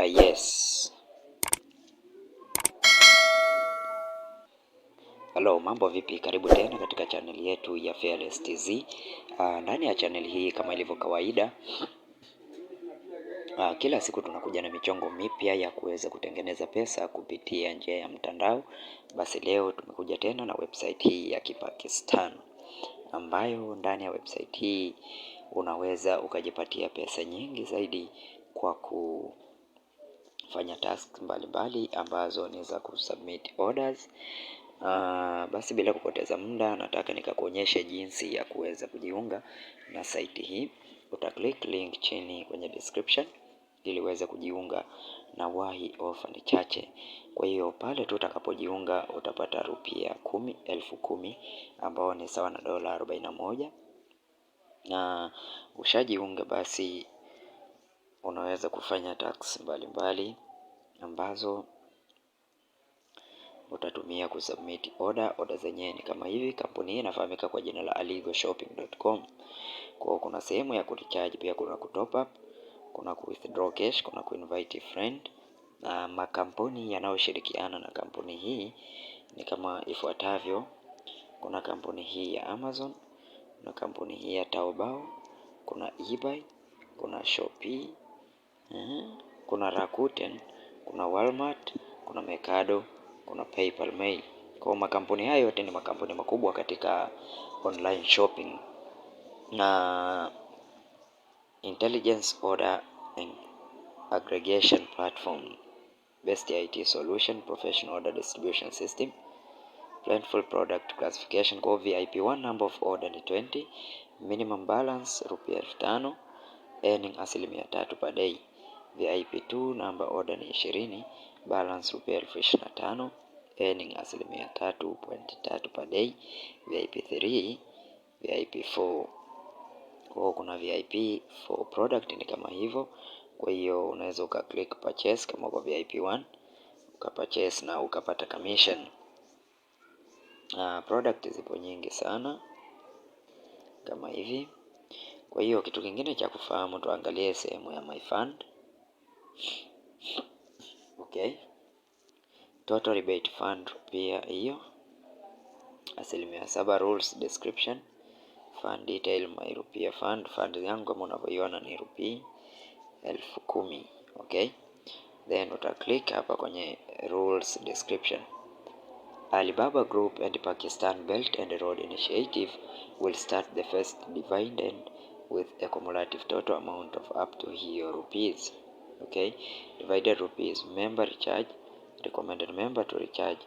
Yes. Hello, mambo vipi? Karibu tena katika channel yetu ya Fearless TZ. Ndani ya channel hii kama ilivyo kawaida, kila siku tunakuja na michongo mipya ya kuweza kutengeneza pesa kupitia njia ya mtandao. Basi leo tumekuja tena na website hii ya Kipakistan, ambayo ndani ya website hii unaweza ukajipatia pesa nyingi zaidi kwa kufanya tasks mbalimbali ambazo ni za kusubmit orders. Basi bila kupoteza muda, nataka nikakuonyesha jinsi ya kuweza kujiunga na site hii. Click link chini kwenye description ili uweze kujiunga na wahi ofa ni chache. Kwa hiyo pale tu utakapojiunga utapata rupia 10,000 ambao ni sawa na dola 41, na ushajiunga basi unaweza kufanya tasks mbalimbali ambazo utatumia kusubmit order zenyewe ni kama hivi. Kampuni hii inafahamika kwa jina la aligoshopping.com. Kwa kuna sehemu ya kurecharge, pia kuna kutop up, kuna withdraw cash, kuna kuinvite friend. Na makampuni yanayoshirikiana na kampuni hii ni kama ifuatavyo: kuna kampuni hii ya Amazon, kuna kampuni hii ya Taobao, kuna eBay, kuna Shopee, kuna Rakuten, kuna Walmart, kuna Mercado, kuna PayPal Mail. Kwa makampuni hayo yote ni makampuni makubwa katika online shopping na intelligence order and aggregation platform, best IT solution, professional order distribution system, plentiful product classification. Kwa VIP 1 number of order ni 20, minimum balance rupia 5,000, earning 3% per day. VIP 2 number order ni 20, balance rupia 25,000, earning 3.3% per day. VIP 3, VIP 4. Kwa kuna VIP 4 product ni kama hivyo. Kwa hiyo unaweza click purchase kama kwa VIP 1, ukapurchase na ukapata commission. Product zipo nyingi sana kama hivi. Kwa hiyo kitu kingine cha kufahamu, tuangalie sehemu ya my fund. Okay. Total rebate fund pia hiyo 7%. Rules description, fund detail, my rupia fund. Fund yangu kama unavyoiona ni rupia 10,000. Okay. Then click hapa kwenye rules description. Alibaba Group and Pakistan Belt and Road Initiative will start the first dividend with a cumulative total amount of up to here rupees. Okay, divided rupees. Member recharge, recommended member to recharge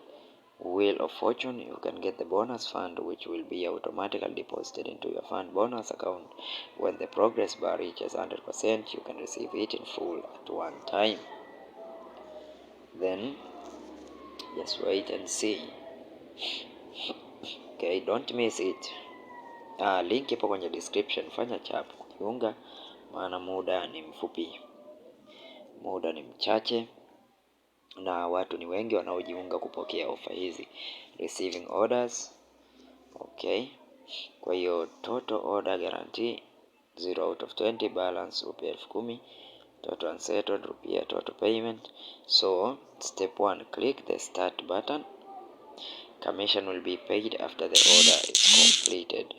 Wheel of Fortune. You can get the bonus fund, which will be automatically deposited into your fund bonus account. When the progress bar reaches 100%, you can receive it in full at one time. Then just wait and see. Okay, don't miss it. Link ipo kwenye description. Fanya chap kujiunga, maana muda ni mfupi, muda ni mchache na watu ni wengi wanaojiunga kupokea ofa hizi. Receiving orders. Okay, kwa hiyo total order guarantee 0 out of 20, balance rupia 10,000, total unsettled rupia, total payment. So step 1, click the start button. Commission will be paid after the order is completed.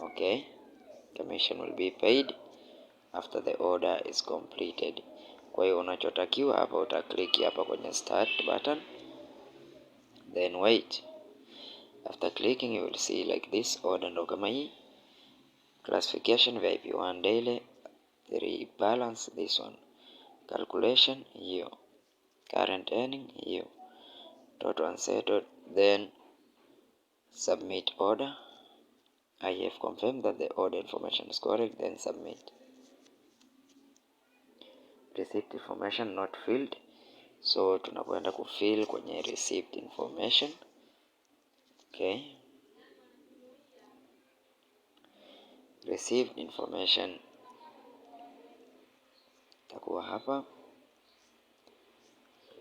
Okay, commission will be paid after the order is completed. Kwa hiyo unachotakiwa hapa, utaklik hapa kwenye start button, then wait. After clicking you will see like this. Order ndo kama hii. Classification VIP 1 daily, 3 balance, this one. Calculation hiyo, current earning hiyo, total unsettled, then submit order. I have confirmed that the order information is correct, then submit. Receipt information not filled, so tunakwenda kufill kwenye receipt information. Okay, received information takuwa hapa,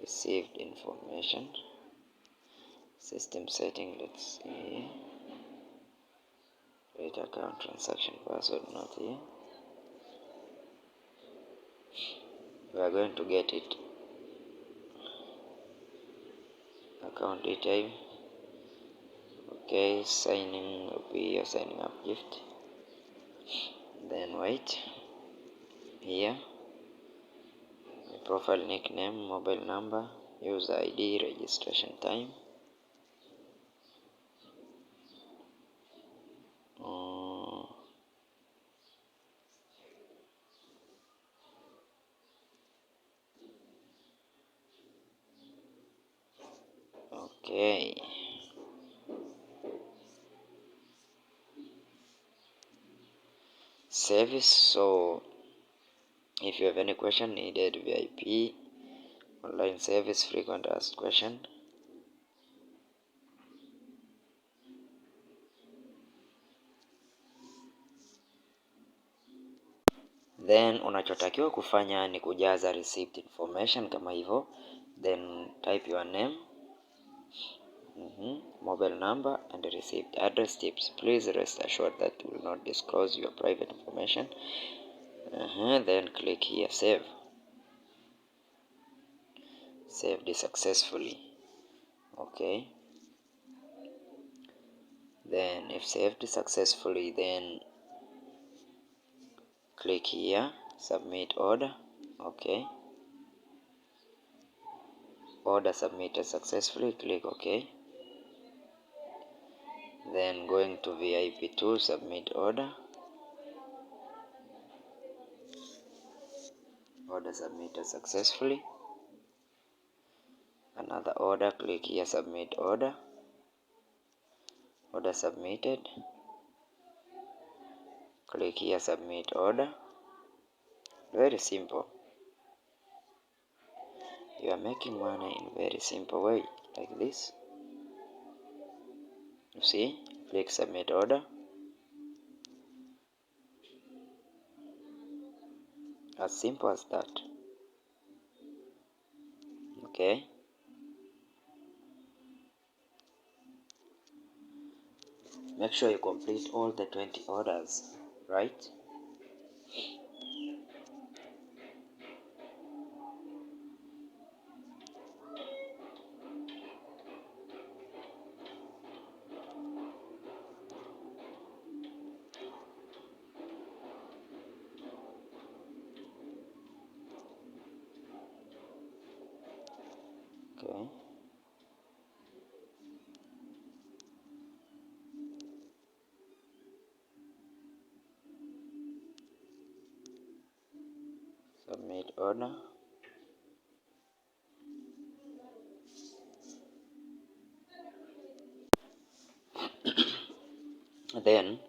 received information, system setting, let's see, create account, transaction password not here. we are going to get it. Account detail. Okay, signing will be your signing up gift. Then wait. Here, profile nickname, mobile number, user ID, registration time. Okay. Service. So if you have any question needed, VIP, online service, frequent asked question. Then unachotakiwa kufanya ni kujaza receipt information kama hivyo, then type your name, mobile number and receipt address. Tips: please rest assured that we will not disclose your private information. Then click here save. Saved successfully. Okay, then if saved successfully, then click here submit order. Okay, order submitted successfully. Click OK. Then going to VIP2, submit order. Order submitted successfully. Another order, click here submit order. Order submitted. Click here submit order. Very simple. You are making money in very simple way, like this. You see, click submit order. As simple as that. Okay, make sure you complete all the 20 orders, right? Okay, submit order. Then,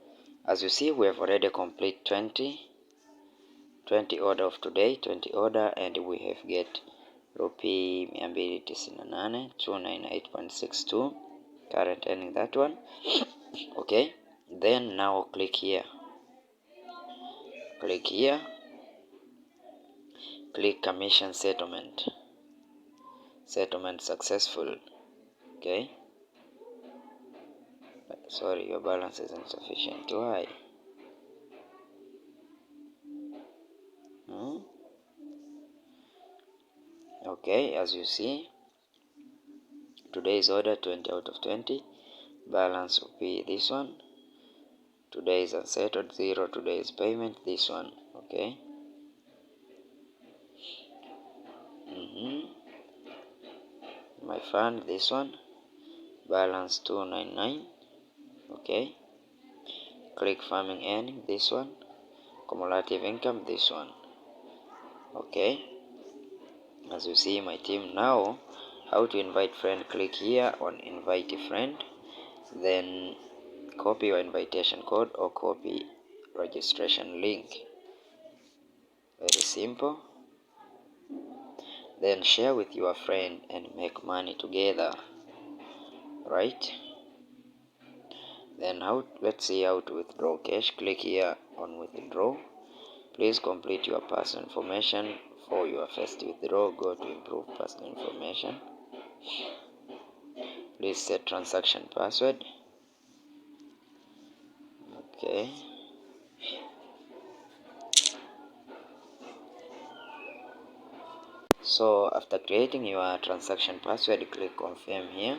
as you see, we have already complete 20 order of today, 20 order, and we have get rupee 298.62 current earning, that one. Okay, then now click here, click commission settlement successful. Okay, sorry, your balance is insufficient. Why? Okay, as you see, today's order 20 out of 20, balance will be this one. Today is unsettled 0, today's payment this one. Okay, my fund this one, balance 299. Okay, click farming earning this one, cumulative income this one. Okay, as you see my team now, how to invite friend, click here on invite a friend, then copy your invitation code or copy registration link. Very simple. Then share with your friend and make money together, right? Then let's see how to withdraw cash. Click here on withdraw. Please complete your personal information for your first withdraw. Go to improve personal information. Please set transaction password. Okay, So after creating your transaction password, click confirm here.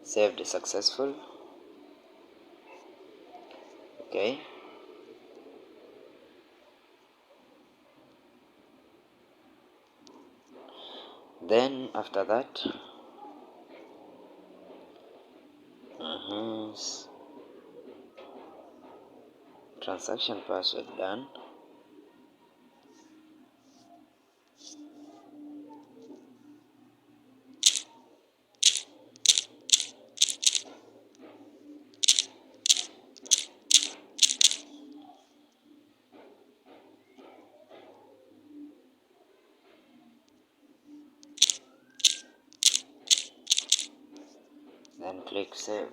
Saved successful. Okay. Then after that, transaction password done. Then click save.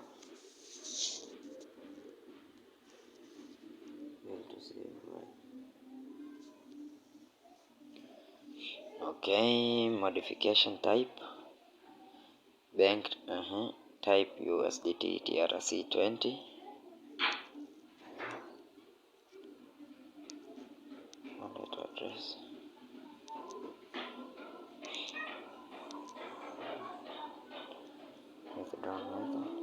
Okay, modification type bank, type USDT TRC20. Wallet address. Withdraw method.